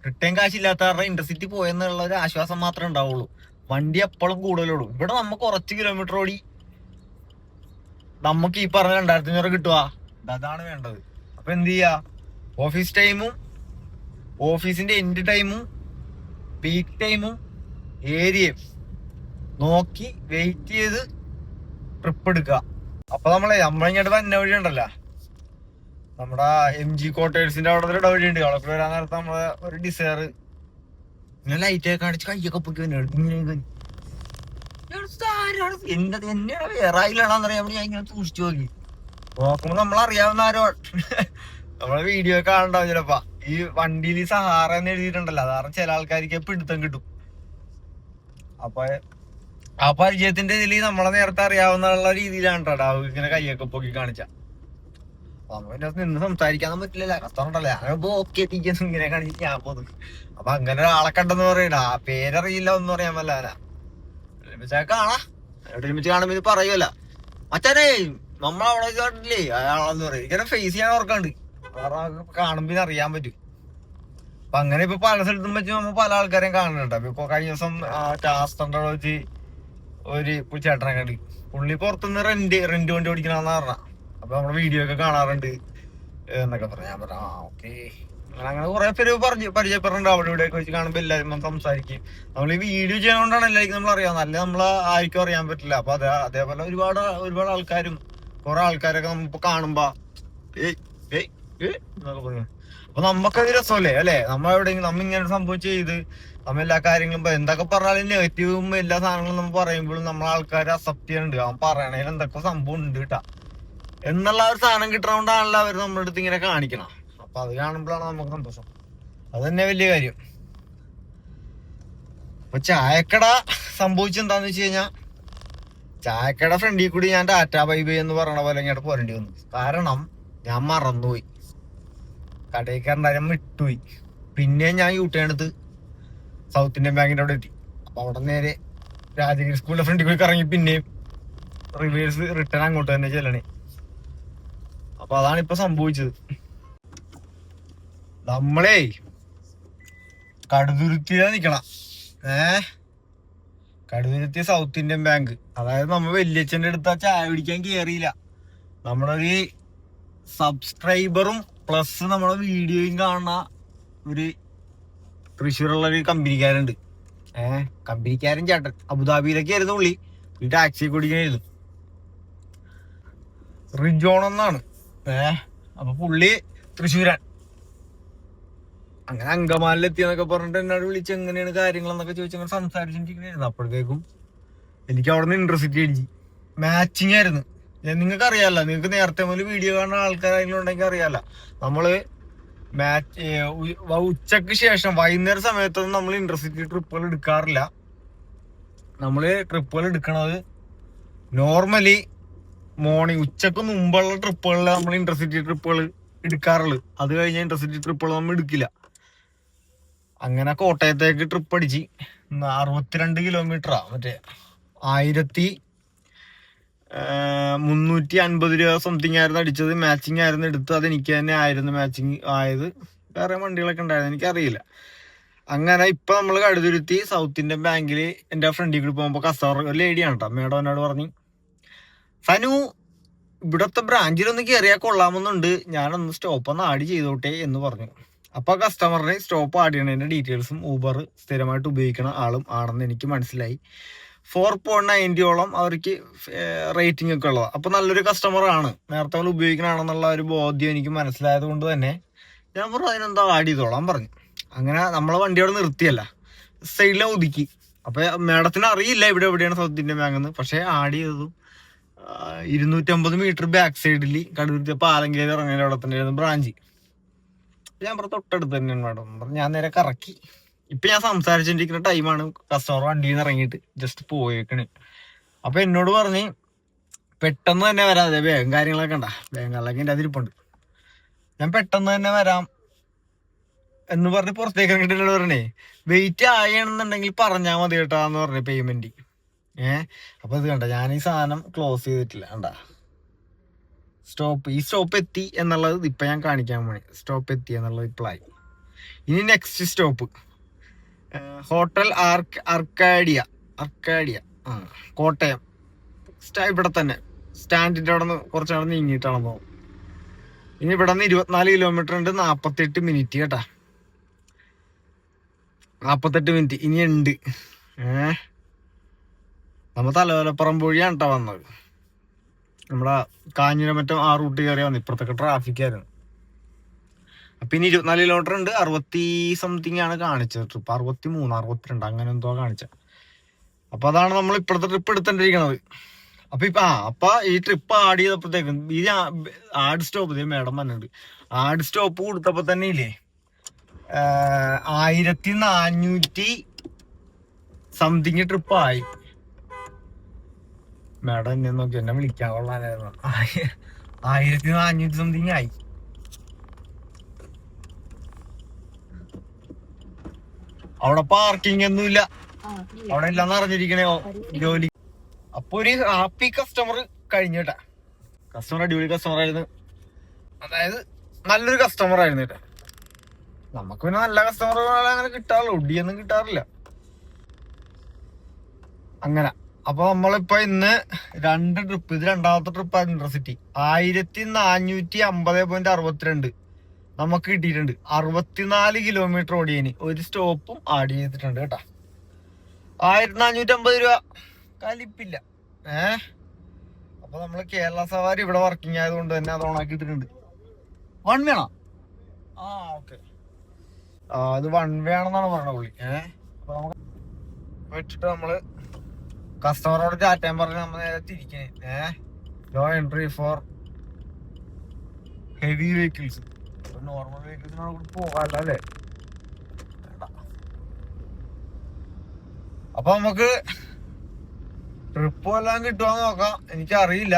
റിട്ടേൺ കാശില്ലാത്ത കാരണം ഇന്റർസിറ്റി പോയെന്നുള്ള ഒരു ആശ്വാസം മാത്രമേ ഉണ്ടാവുള്ളൂ. വണ്ടി എപ്പോഴും കൂടുതലുള്ളൂ. ഇവിടെ നമുക്ക് കുറച്ച് കിലോമീറ്റർ ഓടി നമുക്ക് ഈ പറഞ്ഞ 2500 കിട്ടുക. അതാണ് വേണ്ടത്. അപ്പൊ എന്ത് ചെയ്യാ? ഓഫീസ് ടൈമും ഓഫീസിന്റെ എൻഡ് ടൈമും പീക്ക് ടൈമും ഏരിയയും നോക്കി വെയിറ്റ് ചെയ്ത് ട്രിപ്പ് എടുക്കുക. അപ്പൊ നമ്മളിങ്ങോട്ട് വന്ന വഴി ഉണ്ടല്ലോ, നമ്മുടെ MG ക്വാർട്ടേഴ്സിന്റെ അവിടെ ഒരു വഴി ഉണ്ട്. അവിടെ വരാൻ നേരത്തെ നമ്മളെ ഒരു ഡിസയർ ഇങ്ങനെ ലൈറ്റൊക്കെ കാണിച്ച് കയ്യൊക്കെ പൊക്കി എന്നെയാണ് വേറെ ആയില്ലാണെന്നറിയാൻ ഞാൻ ഇങ്ങനെ സൂക്ഷിച്ചു നോക്കി. നോക്കുമ്പോ നമ്മളറിയാവുന്ന ആരോ നമ്മളെ വീഡിയോ കാണണ്ടാവും ചിലപ്പോ. ഈ വണ്ടിയിൽ സഹാറ എന്ന് എഴുതിയിട്ടുണ്ടല്ലോ, അതാണ് ചില ആൾക്കാർക്ക് പിടുത്തം കിട്ടും. അപ്പൊ ആ പരിചയത്തിന്റെ ഇതിൽ നമ്മളെ നേരത്തെ അറിയാവുന്ന രീതിയിലാണ് കേട്ടോ ഇങ്ങനെ കൈയൊക്കെ പൊക്കി കാണിച്ച. നിന്ന് സംസാരിക്കാനൊന്നും പറ്റില്ല, കഷ്ടമുണ്ടല്ലേ. ഞാനിപ്പോ ഓക്കെ ടീച്ചേഴ്സ് ഇങ്ങനെ കാണിച്ച് ഞാൻ പോന്നു. അപ്പൊ അങ്ങനെ ഒരാളെ കണ്ടെന്ന് പറയണ ആ പേരറിയില്ല, ഒന്നും അറിയാൻ പറ്റാനാ. കാണാ ഒരുമിച്ച് കാണുമ്പോ ഇത് പറയുമല്ല, മച്ചാനേ നമ്മളവിടെ കണ്ടില്ലേ അയാളെന്ന് പറയും. ഇങ്ങനെ ഫേസ് ചെയ്യാൻ ഓർക്കാണ്ട് കാണുമ്പോ അറിയാൻ പറ്റും. അപ്പൊ അങ്ങനെ ഇപ്പൊ പല സ്ഥലത്തും വെച്ച് നമ്മ പല ആൾക്കാരെയും കാണുന്നുണ്ട്. അപ്പൊ ഇപ്പൊ കഴിഞ്ഞ ദിവസം ടാസ്റ്ററിന്റെ വെച്ച് ഒരു ചേട്ടനെ കണ്ട്. പുള്ളി പുറത്തുനിന്ന് റെന്റ് വണ്ടി ഓടിക്കണമെന്ന് പറഞ്ഞ. അപ്പൊ നമ്മുടെ വീഡിയോ ഒക്കെ കാണാറുണ്ട് എന്നൊക്കെ പറഞ്ഞു. ഞാൻ പറഞ്ഞ ഓക്കെ. അങ്ങനെ കുറെ പേര് പരിചയപ്പെടുന്നുണ്ട്. അവിടെ ഇവിടെ ഒക്കെ വെച്ച് കാണുമ്പോ എല്ലാവരും സംസാരിക്കും. നമ്മൾ ഈ വീഡിയോ ചെയ്യണോണ്ടാണ് എല്ലാവർക്കും നമ്മൾ അറിയാം, നല്ല നമ്മളെ ആർക്കും അറിയാൻ പറ്റില്ല. അപ്പൊ അതേപോലെ ഒരുപാട് ആൾക്കാരും കുറെ ആൾക്കാരൊക്കെ നമ്മളിപ്പോ കാണുമ്പോ എന്നൊക്കെ പറഞ്ഞു. അപ്പൊ നമുക്കത് രസമല്ലേ അല്ലെ? നമ്മളെവിടെയെങ്കിലും ഇങ്ങനെ സംഭവം ചെയ്ത് നമ്മ എല്ലാ കാര്യങ്ങളും എന്തൊക്കെ പറഞ്ഞാലും നെഗറ്റീവും എല്ലാ സാധനങ്ങളും നമ്മൾ പറയുമ്പോഴും നമ്മളെ ആൾക്കാർ അക്സെപ്റ്റ് ചെയ്യുന്നുണ്ട്. അവൻ പറയണേൽ എന്തൊക്കെ സംഭവം ഉണ്ട് കേട്ടാ എന്നുള്ള ഒരു സാധനം കിട്ടണോണ്ടാണല്ലോ അവർ നമ്മുടെ അടുത്ത് ഇങ്ങനെ കാണിക്കണം. അപ്പൊ അത് കാണുമ്പോഴാണ് നമുക്ക് സന്തോഷം. അത് തന്നെ വലിയ കാര്യം. അപ്പൊ ചായക്കട സംഭവിച്ചെന്താന്ന് വെച്ച് കഴിഞ്ഞാൽ, ചായക്കട ഫ്രണ്ടിൽ കൂടി ഞാൻ ടാറ്റാ ബൈ ബൈ എന്ന് പറയണ പോലെ ഇങ്ങോട്ട് പോരേണ്ടി വന്നു. കാരണം ഞാൻ മറന്നുപോയി, കടയിൽ കയറണ്ടായാലും വിട്ടുപോയി. പിന്നെ ഞാൻ യൂട്ടേൺ എടുത്ത് സൗത്ത് ഇന്ത്യൻ ബാങ്കിന്റെ അവിടെ എത്തി. അപ്പൊ അവിടെ നേരെ രാജഗിരി സ്കൂളിന്റെ ഫ്രണ്ടിൽ പോയി കറങ്ങി പിന്നെയും റിവേഴ്സ് റിട്ടേൺ അങ്ങോട്ട് തന്നെ ചെല്ലണേ. അപ്പൊ അതാണ് ഇപ്പൊ സംഭവിച്ചത്. നമ്മളേ കടുതുരുത്തിയിലാ നിക്കണം. Kaduthuruthy south Indian bank. അതായത് നമ്മ വല്യച്ഛൻ്റെ അടുത്ത് ചായ പിടിക്കാൻ കയറിയില്ല. നമ്മളൊരു സബ്സ്ക്രൈബറും പ്ലസ് നമ്മളെ വീഡിയോയും കാണുന്ന ഒരു തൃശ്ശൂരുള്ള ഒരു കമ്പനിക്കാരുണ്ട്. കമ്പനിക്കാരൻ ചേട്ടൻ അബുദാബിയിലൊക്കെ ആയിരുന്നു പുള്ളി. ഈ ടാക്സി കുടിക്കണായിരുന്നു. റിജോൺ എന്നാണ്. അപ്പൊ പുള്ളി തൃശ്ശൂരാൻ. അങ്ങനെ അങ്കമാലിലെത്തിയെന്നൊക്കെ പറഞ്ഞിട്ട് എന്നോട് വിളിച്ച് എങ്ങനെയാണ് കാര്യങ്ങളെന്നൊക്കെ ചോദിച്ചു അങ്ങനെ സംസാരിച്ചിരിക്കണായിരുന്നു. അപ്പോഴത്തേക്കും എനിക്ക് അവിടെ നിന്ന് ഇന്റർസിറ്റി അടിച്ച് മാച്ചിങ് ആയിരുന്നു. നിങ്ങൾക്ക് അറിയാമല്ലോ, നിങ്ങൾക്ക് നേരത്തെ മുതൽ വീഡിയോ കാണുന്ന ആൾക്കാരെങ്കിലും ഉണ്ടെങ്കിൽ അറിയാമല്ലോ, നമ്മള് ഉച്ചക്ക് ശേഷം വൈകുന്നേര സമയത്തൊന്നും നമ്മൾ ഇന്റർസിറ്റി ട്രിപ്പുകൾ എടുക്കാറില്ല. നമ്മള് ട്രിപ്പുകൾ എടുക്കണത് നോർമലി മോർണിംഗ് ഉച്ചക്ക് മുമ്പുള്ള ട്രിപ്പുകളിൽ നമ്മൾ ഇന്റർസിറ്റി ട്രിപ്പുകൾ എടുക്കാറുള്ളു. അത് കഴിഞ്ഞ ഇന്റർസിറ്റി ട്രിപ്പുകൾ നമ്മൾ എടുക്കില്ല. അങ്ങനെ കോട്ടയത്തേക്ക് ട്രിപ്പ് അടിച്ച് 62 കിലോമീറ്ററാ, മറ്റേ 1350 രൂപ സംതിങ് ആയിരുന്നു അടിച്ചത്. മാച്ചിങ് ആയിരുന്നു എടുത്തത്. അത് എനിക്ക് തന്നെ ആയിരുന്നു മാച്ചിങ് ആയത്. വേറെ വണ്ടികളൊക്കെ ഉണ്ടായിരുന്നു, എനിക്കറിയില്ല. അങ്ങനെ ഇപ്പൊ നമ്മൾ കടുതുരുത്തി സൗത്ത് ഇന്ത്യൻ ബാങ്കിൽ എൻ്റെ ഫ്രണ്ടിൽ കൂടി പോകുമ്പോൾ കസ്റ്റമർ ഒരു ലേഡിയാണ് കേട്ടോ. മേഡം എന്നോട് പറഞ്ഞു, സനു ഇവിടത്തെ ബ്രാഞ്ചിലൊന്ന് കയറിയാൽ കൊള്ളാമെന്നുണ്ട്, ഞാനൊന്ന് സ്റ്റോപ്പ് ഒന്ന് ആഡ് ചെയ്തോട്ടെ എന്ന് പറഞ്ഞു. അപ്പൊ കസ്റ്റമറിന് സ്റ്റോപ്പ് ആഡ് ചെയ്യണതിന്റെ ഡീറ്റെയിൽസും ഊബർ സ്ഥിരമായിട്ട് ഉപയോഗിക്കുന്ന ആളും ആണെന്ന് എനിക്ക് മനസ്സിലായി. 4.90 അവർക്ക് റേറ്റിംഗ് ഒക്കെ ഉള്ളത്. അപ്പൊ നല്ലൊരു കസ്റ്റമർ ആണ്, നേരത്തെ ഉപയോഗിക്കണാണെന്നുള്ള ഒരു ബോധ്യം എനിക്ക് മനസ്സിലായത് കൊണ്ട് തന്നെ ഞാൻ പറഞ്ഞു അതിനെന്താ ആഡ് ചെയ്തോളാം പറഞ്ഞു. അങ്ങനെ നമ്മളെ വണ്ടിയോടെ നിർത്തിയല്ല, സൈഡിലെ ഒതുക്കി. അപ്പൊ മേഡത്തിന് അറിയില്ല ഇവിടെ എവിടെയാണ് സൗത്ത് ഇന്ത്യൻ ബാങ്ക് എന്ന്. പക്ഷെ ആഡ് ചെയ്തതും 250 മീറ്റർ ബാക്ക് സൈഡിൽ കടുത്തുരുത്തി പാലങ്കേരി ഇറങ്ങിയ അവിടെ തന്നെ ആയിരുന്നു ബ്രാഞ്ച്. ഞാൻ പറഞ്ഞ തൊട്ടടുത്ത് തന്നെയാണ് മേഡം പറഞ്ഞു. ഞാൻ നേരെ കറക്കി. ഇപ്പൊ ഞാൻ സംസാരിച്ചിരിക്കുന്ന ടൈമാണ് കസ്റ്റമർ വണ്ടിയിൽ നിന്ന് ഇറങ്ങിയിട്ട് ജസ്റ്റ് പോയേക്കണ്. അപ്പൊ എന്നോട് പറഞ്ഞ് പെട്ടെന്ന് തന്നെ വരാം. അതെ വേഗം കാര്യങ്ങളൊക്കെ ഉണ്ടാ, വേഗങ്ങളിലൊക്കെ എൻ്റെ അതിരിപ്പുണ്ട്. ഞാൻ പെട്ടെന്ന് തന്നെ വരാം എന്ന് പറഞ്ഞ് പുറത്തേക്ക് ഇറങ്ങിയിട്ട് പറഞ്ഞേ വെയിറ്റ് ആയെന്നുണ്ടെങ്കിൽ പറഞ്ഞാൽ മതി കേട്ടാന്ന് പറഞ്ഞു പേയ്മെന്റ്. അപ്പൊ ഇത് കണ്ട, ഞാൻ ഈ സാധനം ക്ലോസ് ചെയ്തിട്ടില്ല. കണ്ടാ ഈ സ്റ്റോപ്പ് എത്തി എന്നുള്ളത് ഇപ്പൊ ഞാൻ കാണിക്കാൻ പോണി. സ്റ്റോപ്പ് എത്തി എന്നുള്ളത് ഇപ്പോഴായി. ഇനി next stop hotel Arcadia Kottayam. ഇവിടെ തന്നെ സ്റ്റാൻഡിന്റെ അവിടെ നിന്ന് കുറച്ചാണ് നീങ്ങിയിട്ടാണെന്ന് തോന്നുന്നു. ഇനി ഇവിടെ നിന്ന് 24 കിലോമീറ്റർ ഉണ്ട്, 48 മിനിറ്റ് കേട്ടാ, 48 മിനിറ്റ് ഇനി ഉണ്ട്. നമ്മ തലവലപ്പുറം വഴിയാണ് കേട്ടോ വന്നത്. നമ്മുടെ കാഞ്ഞിരമറ്റം ആ റൂട്ട് കയറി വന്നു. ഇപ്പുറത്തൊക്കെ ട്രാഫിക് ആയിരുന്നു. അപ്പൊ ഇനി 24 കിലോമീറ്റർ ഉണ്ട്. 60 സംതിങ് ആണ് കാണിച്ചത് ട്രിപ്പ്. 63 62 അങ്ങനെ എന്തോ കാണിച്ച. അപ്പൊ അതാണ് നമ്മൾ ഇപ്പോഴത്തെ ട്രിപ്പ് എടുത്തോണ്ടിരിക്കണത്. അപ്പൊ ഈ ട്രിപ്പ് ആഡ് ചെയ്തപ്പോഴത്തേക്കും ഈ ആഡ് സ്റ്റോപ്പ് മേഡം പറഞ്ഞിട്ടുണ്ട്. ആഡ് സ്റ്റോപ്പ് കൊടുത്തപ്പോ തന്നെ ഇല്ലേ 1400 സംതിങ് ട്രിപ്പ് ആയി. മേഡം എന്നെ നോക്കി എന്നെ വിളിക്കാൻ കൊള്ളാനായിരുന്നു. 1400 സംതിങ് ആയി. അവിടെ പാർക്കിംഗ് ഒന്നുമില്ല, അവിടെ ഇല്ലാന്ന് അറിഞ്ഞിരിക്കണേ ജോലി. അപ്പൊ ഒരു ഹാപ്പി കസ്റ്റമർ കഴിഞ്ഞേട്ടാ. കസ്റ്റമർ അടിപൊളി കസ്റ്റമർ ആയിരുന്നു. അതായത് നല്ലൊരു കസ്റ്റമർ ആയിരുന്നു കേട്ടാ. നമുക്ക് പിന്നെ നല്ല കസ്റ്റമറുകളെ അങ്ങനെ കിട്ടാറില്ല, ഒടിയൊന്നും കിട്ടാറില്ല അങ്ങനെ. അപ്പൊ നമ്മളിപ്പോ ഇന്ന് 2 ട്രിപ്പ്, ഇത് രണ്ടാമത്തെ ട്രിപ്പാണ് ഇന്റർസിറ്റി. 1450.62 നമുക്ക് കിട്ടിയിട്ടുണ്ട്. 64 കിലോമീറ്റർ ഓടിയതിന് ഒരു സ്റ്റോപ്പും ആഡ് ചെയ്തിട്ടുണ്ട് കേട്ടാ. 1450 രൂപ കലിപ്പില്ല. അപ്പൊ നമ്മള് കേരള സവാരി ഇവിടെ വർക്കിംഗ് ആയതുകൊണ്ട് തന്നെ അത് ഓണാക്കിയിട്ടുണ്ട്. 1 വേണോ? ഓക്കെ. അത് 1 വേണമെന്നാണ് പറഞ്ഞ പുള്ളി. അപ്പൊ നമുക്ക് വെച്ചിട്ട് നമ്മള് കസ്റ്റമറോട് ചാറ്റാൻ പറഞ്ഞ് നമ്മൾ നേരെ തിരിക്കണേ. No entry for heavy vehicles. Normal വെഹിക്കിൾസിനോട് പോകാല്ലോ അല്ലേ. അപ്പൊ നമുക്ക് ട്രിപ്പ് എല്ലാം കിട്ടുവാന്ന് നോക്കാം, എനിക്കറിയില്ല.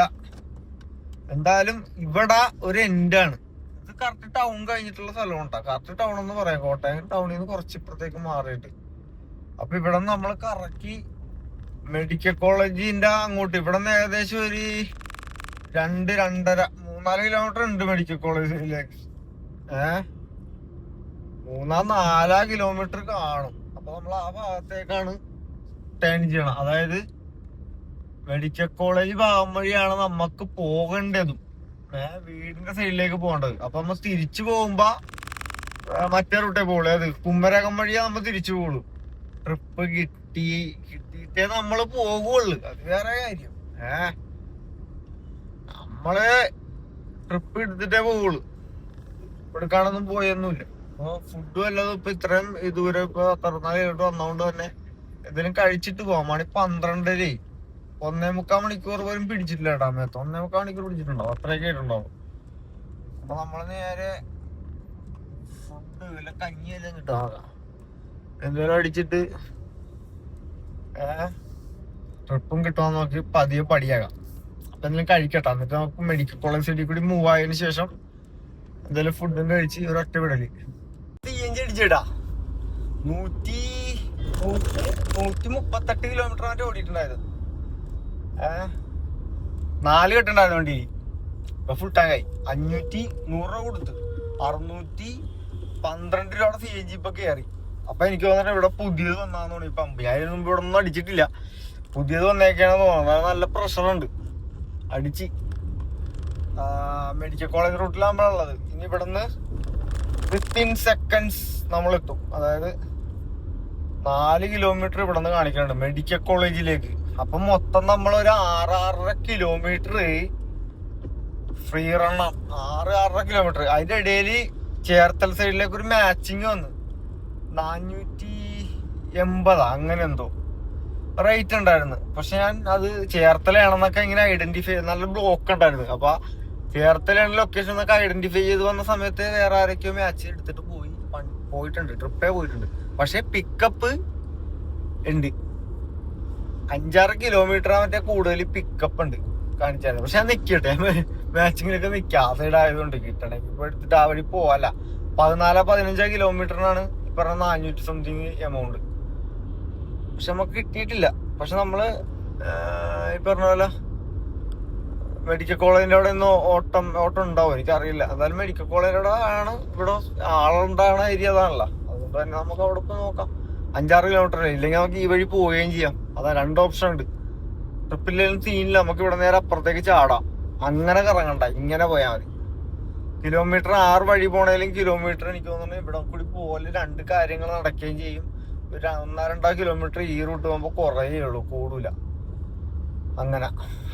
എന്തായാലും ഇവിടെ ഒരു എൻഡാണ് ഇത്. കറക്റ്റ് ടൗൺ കഴിഞ്ഞിട്ടുള്ള സ്ഥലം കേട്ടോ. കറക്റ്റ് ടൗൺ എന്ന് പറയാം, കോട്ടയം ടൗണിൽ നിന്ന് കുറച്ച് ഇപ്പുറത്തേക്ക് മാറിയിട്ട്. അപ്പൊ ഇവിടെ നിന്ന് നമ്മൾ കറക്കി മെഡിക്കൽ കോളേജിന്റെ അങ്ങോട്ട്, ഇവിടെ നിന്ന് ഏകദേശം ഒരു 2, 2.5, 3-4 കിലോമീറ്റർ ഉണ്ട് മെഡിക്കൽ കോളേജിലേക്ക്. 3-4 കിലോമീറ്റർ കാണും. അപ്പൊ നമ്മൾ ആ ഭാഗത്തേക്കാണ് ടേൺ ചെയ്യണം. അതായത് മെഡിക്കൽ കോളേജ് ഭാഗം വഴിയാണ് നമുക്ക് പോകേണ്ടതും വീടിന്റെ സൈഡിലേക്ക് പോകേണ്ടത്. അപ്പൊ നമ്മൾ തിരിച്ചു പോകുമ്പോ മറ്റേ റൂട്ടേ പോകുള്ളൂ. അത് കുമരകം വഴിയാ നമ്മൾ തിരിച്ചു പോകുള്ളൂ. ട്രിപ്പ് കിട്ടിയിട്ടേ നമ്മള് പോകുള്ളു, അത് വേറെ കാര്യം. നമ്മള് ട്രിപ്പ് എടുത്തിട്ടേ പോകുള്ളു, എടുക്കാനൊന്നും പോയൊന്നുമില്ല. അപ്പൊ ഫുഡ് വല്ലതും ഇപ്പൊ ഇത്രയും ദൂരം ഇപ്പൊ 64 കിലോമീറ്റർ വന്നോണ്ട് തന്നെ എന്തെങ്കിലും കഴിച്ചിട്ട് പോവാം. മണി 12 1.25 മണിക്കൂർ പോലും പിടിച്ചിട്ടില്ല കേട്ടോ. മേത്ത് 1.25 മണിക്കൂർ പിടിച്ചിട്ടുണ്ടാവും, അത്രയൊക്കെ ആയിട്ടുണ്ടാവും. അപ്പൊ നമ്മള് നേരെ ഫുഡ് വല്ല കഞ്ഞിയെല്ലാം കിട്ടാ എന്തെങ്കിലും അടിച്ചിട്ട് ട്രിപ്പും കിട്ടുമെന്ന് നോക്കി പതിയെ പടിയാകാം. അപ്പൊ എന്തെങ്കിലും കഴിക്കട്ടെ. എന്നിട്ട് നമുക്ക് മെഡിക്കൽ കോളേജ് സൈഡിൽ കൂടി മൂവ് ആയതിനു ശേഷം എന്തെങ്കിലും ഫുഡും കഴിച്ച് ഒരു ഒറ്റ വിടല്. തീയഞ്ചി അടിച്ചിടാ 138 കിലോമീറ്റർ മറ്റേ ഓടിയിട്ടുണ്ടായത്. 4 കെട്ടുണ്ടായിരുന്നു വണ്ടി. ഇപ്പൊ ഫുൾ ടാങ്കായി. 510 രൂപ കൊടുത്ത് 612 രൂപയുടെ CNG ഇപ്പൊ കയറി. അപ്പൊ എനിക്ക് തോന്നുന്നത് ഇവിടെ പുതിയത് വന്നാന്ന് തോന്നി പമ്പ്. ഞാൻ ഇതിന് മുമ്പ് ഇവിടെ ഒന്നും അടിച്ചിട്ടില്ല, പുതിയത് വന്നേക്കാണെന്ന് തോന്നുന്നത്. നല്ല പ്രഷറുണ്ട് അടിച്ച്. മെഡിക്കൽ കോളേജ് റൂട്ടിലാകുമ്പോഴുള്ളത്. ഇനി ഇവിടുന്ന് വിത്തിൻ സെക്കൻഡ്സ് നമ്മൾ എത്തും. അതായത് 4 കിലോമീറ്റർ ഇവിടെ നിന്ന് കാണിക്കുന്നുണ്ട് മെഡിക്കൽ കോളേജിലേക്ക്. അപ്പൊ മൊത്തം നമ്മളൊരു 6-6.5 കിലോമീറ്റർ ഫ്രീ റണ്ണം. 6-6.5 കിലോമീറ്റർ. അതിന്റെ ഇടയിൽ ചേർത്തല സൈഡിലേക്ക് ഒരു മാച്ചിങ് വന്ന് 480 അങ്ങനെ എന്തോ റേറ്റ് ഉണ്ടായിരുന്നു. പക്ഷെ ഞാൻ അത് ചേർത്തലയാണെന്നൊക്കെ ഇങ്ങനെ ഐഡന്റിഫൈ, നല്ല ബ്ലോക്ക് ഉണ്ടായിരുന്നു. അപ്പൊ ചേർത്തലയാണ് ലൊക്കേഷൻ എന്നൊക്കെ ഐഡന്റിഫൈ ചെയ്ത് വന്ന സമയത്ത് വേറെ ആരൊക്കെയോ മാച്ച് എടുത്തിട്ട് പോയിട്ടുണ്ട്, ട്രിപ്പേ പോയിട്ടുണ്ട്. പക്ഷെ പിക്കപ്പ് ഉണ്ട്. 5-6 കിലോമീറ്റർ മറ്റേ കൂടുതൽ പിക്കപ്പ് ഉണ്ട്. കാണിച്ചായിരുന്നു. പക്ഷെ ഞാൻ നിക്കട്ടെ, മാച്ചിങ്ങിലൊക്കെ നിക്കാം. ആ സൈഡ് ആയതുകൊണ്ട് കിട്ടണേ ഇപ്പൊ എടുത്തിട്ട് ആ വഴി പോവല്ല. 14-15 കിലോമീറ്ററിനാണ് ഈ പറഞ്ഞ 400 സംതിങ് എമൗണ്ട്. പക്ഷെ നമുക്ക് കിട്ടിയിട്ടില്ല. പക്ഷെ നമ്മള് ഈ പറഞ്ഞ പോലെ മെഡിക്കൽ കോളേജിന്റെ അവിടെ നിന്ന് ഓട്ടം ഉണ്ടാവും, എനിക്കറിയില്ല. എന്തായാലും മെഡിക്കൽ കോളേജിന്റെ ആണ് ഇവിടെ ആളുണ്ടാകുന്ന ഏരിയ അതാണല്ലോ. അതുകൊണ്ട് തന്നെ നമുക്ക് അവിടെ പോയി നോക്കാം. 5-6 കിലോമീറ്റർ ഇല്ലെങ്കിൽ നമുക്ക് ഈ വഴി പോവുകയും ചെയ്യാം. അതാ 2 ഓപ്ഷൻ ഉണ്ട്. ട്രിപ്പിലും സീനില്ല, നമുക്ക് ഇവിടെ നേരെ അപ്പുറത്തേക്ക് ചാടാം. അങ്ങനെ കറങ്ങണ്ട, ഇങ്ങനെ പോയാൽ മതി. കിലോമീറ്റർ 6 വഴി പോണേലും കിലോമീറ്റർ എനിക്ക് തോന്നുന്നു ഇവിടെ കൂടി പോലെ 2 കാര്യങ്ങൾ നടക്കുകയും ചെയ്യും. ഒരു 1-2 കിലോമീറ്റർ ഈ റൂട്ട് പോകുമ്പോൾ കുറയേ ഉള്ളൂ, കൂടൂല. അങ്ങനെ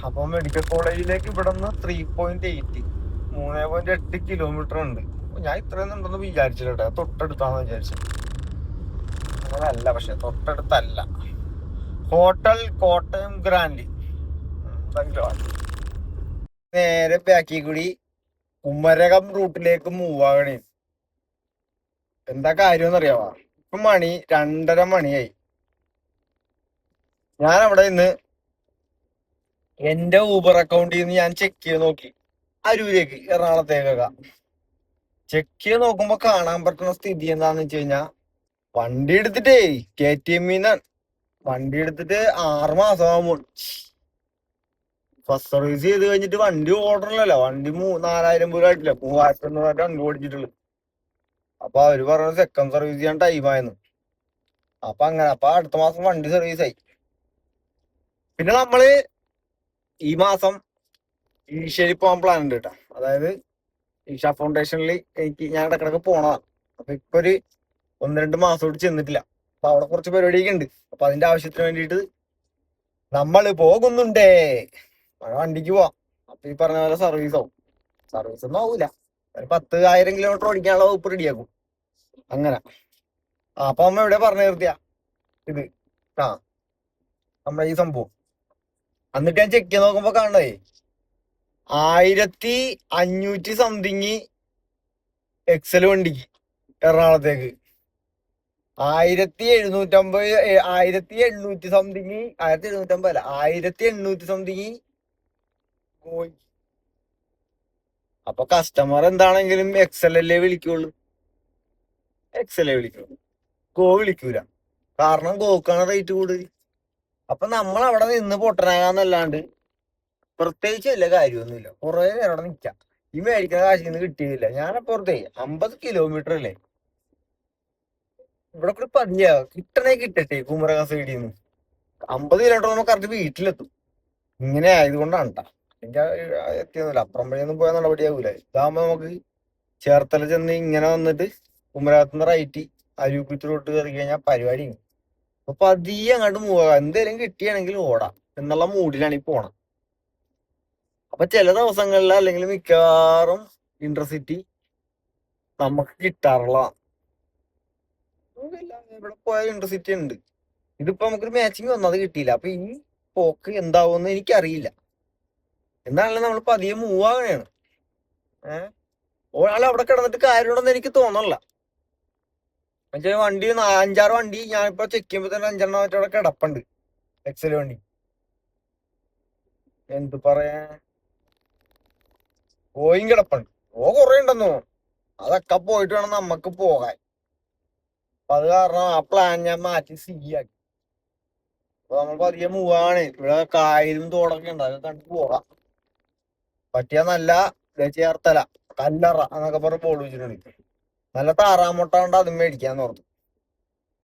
അപ്പൊ മെഡിക്കൽ കോളേജിലേക്ക് ഇവിടെ നിന്ന് 3.8 3.8 കിലോമീറ്റർ ഉണ്ട്. ഞാൻ ഇത്രയൊന്നും ഉണ്ടെന്ന് വിചാരിച്ചില്ല കേട്ടോ, തൊട്ടടുത്താന്ന് വിചാരിച്ചത്. അങ്ങനല്ല, പക്ഷെ തൊട്ടടുത്തല്ല. ഹോട്ടൽ കോട്ടയം ഗ്രാൻഡ് നേരെ ബാക്കി കൂടി കുമരകം റൂട്ടിലേക്ക് മൂവ് ആകണേ. എന്താ കാര്യം അറിയാവാ, ഇപ്പൊ മണി 2:30 മണിയായി. ഞാൻ അവിടെ നിന്ന് എന്റെ ഊബർ അക്കൗണ്ടിൽ നിന്ന് ഞാൻ ചെക്ക് ചെയ്ത് നോക്കി, അരൂരേക്ക് എറണാകുളത്തേക്കൊക്കെ ചെക്ക് ചെയ്ത് നോക്കുമ്പോ കാണാൻ പറ്റുന്ന സ്ഥിതി എന്താന്ന് വെച്ച് കഴിഞ്ഞാ, വണ്ടി എടുത്തിട്ടേ KTM വണ്ടി എടുത്തിട്ട് 6 മാസമാകുമ്പോൾ ഫസ്റ്റ് സർവീസ് ചെയ്ത് കഴിഞ്ഞിട്ട് വണ്ടി ഓടണല്ലോ. വണ്ടി 4000 പോലും ആയിട്ടില്ല, 3500 വണ്ടി ഓടിച്ചിട്ടുള്ളു. അപ്പൊ അവര് പറഞ്ഞത് സെക്കൻഡ് സർവീസ് ചെയ്യാൻ ടൈമായിരുന്നു. അപ്പൊ അടുത്ത മാസം വണ്ടി സർവീസ് ആയി. പിന്നെ നമ്മള് ഈ മാസം ഈശയിൽ പോകാൻ പ്ലാൻ ഉണ്ട് കേട്ടോ. അതായത് ഈഷ ഫൗണ്ടേഷനിൽ ഞാൻ ഇടക്കിടക്ക് പോണതാണ്. അപ്പൊ ഇപ്പൊ ഒരു 1-2 മാസത്തോട് ചെന്നിട്ടില്ല. അപ്പൊ അവിടെ കുറച്ച് പരിപാടിയൊക്കെ ഉണ്ട്. അപ്പൊ അതിന്റെ ആവശ്യത്തിന് വേണ്ടിയിട്ട് നമ്മൾ പോകുന്നുണ്ടേ. വണ്ടിക്ക് പോവാം. അപ്പൊ ഈ പറഞ്ഞ പോലെ സർവീസ് ആവും. സർവീസ് ഒന്നും ആവൂല, ഒരു 10,000 കിലോമീറ്റർ ഓടിക്കാനുള്ള വകുപ്പ് റെഡിയാക്കും. അങ്ങനെ അപ്പൊ അമ്മ എവിടെ പറഞ്ഞു നിർത്തിയാ ഇത് നമ്മുടെ ഈ സംഭവം. എന്നിട്ട് ഞാൻ ചെക്ക് ചെയ്ത് നോക്കുമ്പോ കാണണേ 1500 സംതിങ് എക്സൽ വണ്ടിക്ക് എറണാകുളത്തേക്ക്. 1750 1800 സംതിങ് 1750 അല്ല 1800 സംതിങ് ഗോയി. അപ്പൊ കസ്റ്റമർ എന്താണെങ്കിലും എക്സൽ അല്ലേ വിളിക്കുള്ളൂ, എക്സലേ വിളിക്കുള്ളൂ, ഗോ വിളിക്കൂല. കാരണം ഗോക്കാണ് റേറ്റ് കൂടുതൽ. അപ്പൊ നമ്മൾ അവിടെ നിന്ന് പൊട്ടനാകാന്നല്ലാണ്ട് പ്രത്യേകിച്ച് വല്ല കാര്യമൊന്നുമില്ല. കുറെ നേരം അവിടെ നിൽക്കാം. ഈ മേടിക്കുന്ന കാശിൽ നിന്ന് കിട്ടിയില്ല. ഞാനപ്പുറത്തേ 50 കിലോമീറ്റർ അല്ലേ ഇവിടെ കൂടി പതിയ കിട്ടണേ കിട്ടട്ടെ. കുമരകം സൈഡിൽ നിന്ന് 50 കിലോമീറ്റർ നമുക്ക് കറക്റ്റ് വീട്ടിലെത്തും. ഇങ്ങനെ ആയതുകൊണ്ടാണ് കേട്ടാ. എനിക്ക് എത്തിയൊന്നുമില്ല. അപ്പുറം വഴിയൊന്നും പോയാൽ നടപടിയാകൂല. ഇതാകുമ്പോ നമുക്ക് ചേർത്തല ചെന്ന് ഇങ്ങനെ വന്നിട്ട് കുമരകത്തുനിന്ന് റൈറ്റ് അരൂക്കുറ്റിലോട്ട് കയറി കഴിഞ്ഞാൽ പരിപാടി. അപ്പൊ പതിയെ അങ്ങോട്ട് പോകാം. എന്തേലും കിട്ടിയാണെങ്കിൽ ഓടാം എന്നുള്ള മൂഡിലാണ് ഈ പോണം. അപ്പൊ ചില ദിവസങ്ങളിൽ അല്ലെങ്കിൽ മിക്കവാറും ഇന്റർസിറ്റി നമുക്ക് കിട്ടാറുള്ളതാണ്. ഇവിടെ പോയ ഇന്റർസിറ്റി ഉണ്ട്. ഇതിപ്പോ നമുക്കൊരു മാച്ചിങ് വന്നത് കിട്ടിയില്ല. അപ്പൊ ഈ പോക്ക് എന്താവുമെന്ന് എനിക്കറിയില്ല. എന്നാണല്ലോ നമ്മൾ പതിയെ മൂവ് ആകണേണ്. ഒരാൾ അവിടെ കിടന്നിട്ട് കാര്യമുണ്ടെന്ന് എനിക്ക് തോന്നണില്ല. എന്നുവെച്ചാൽ വണ്ടി 5-6 വണ്ടി ഞാനിപ്പോ ചെക്ക് ചെയ്യുമ്പോ തന്നെ 5 മറ്റേ അവിടെ കിടപ്പുണ്ട് എക്സൽ വണ്ടി. എന്ത് പറയാ, പോയും കിടപ്പുണ്ട്. കുറെ ഉണ്ടെന്ന് തോന്നുന്നു. അതൊക്കെ പോയിട്ട് വേണം നമ്മക്ക് പോകാൻ. അപ്പൊ അത് കാരണം ആ പ്ലാൻ ഞാൻ മാറ്റി ആക്കി. അപ്പൊ നമ്മൾ പതിയെ മൂവാണ്. ഇവിടെ കായലും തോടൊക്കെ ഉണ്ട്, അതൊക്കെ കണ്ടു പോകാം. പറ്റിയാ നല്ല ചേർത്തല കല്ലറ എന്നൊക്കെ പറഞ്ഞ് ബോർഡ് വെച്ചിട്ടുണ്ട്. നല്ല താറാമുട്ട കൊണ്ട് അതും മേടിക്കാന്ന് ഓർത്തു.